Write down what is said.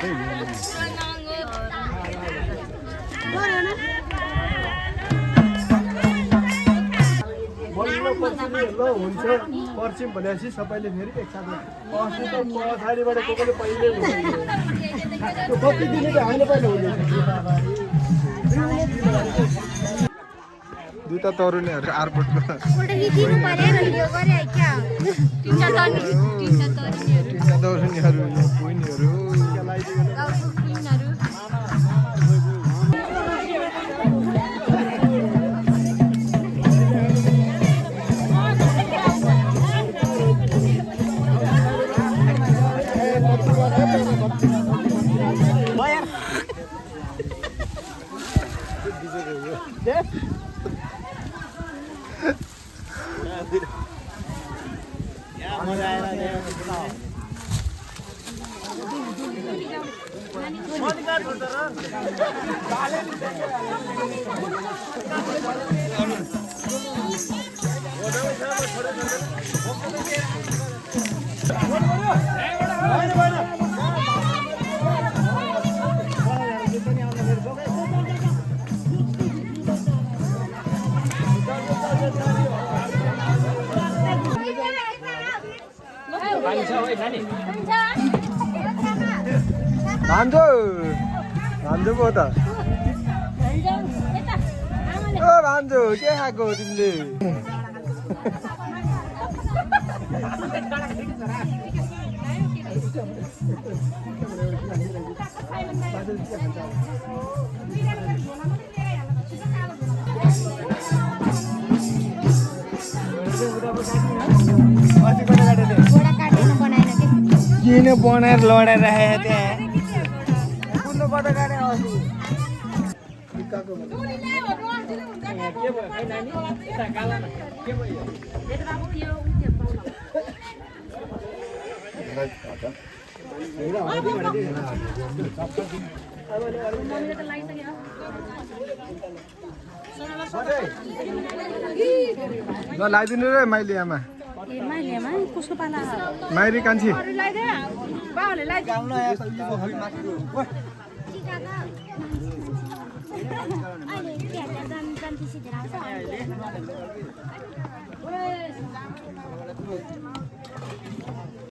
हुन्छ पर्छौँ भनेपछि सबैले फेरि एकसाथ अस्ति त पछाडिबाट कसैले पहिले कति दिने त होइन पहिला हुँदैछ दुईटा तरुनीहरू एयरपोर्टको तिनवटा तरुनीहरू बहिनीहरू भान्जो भान्जो पो त ओ भान्जो के खाएको तिमीले किन बनाएर लडाएर राखेको त्यहाँ कुद्नु पर्दा गाडी ल लगाइदिनु र माइली आमा माइरी कान्छी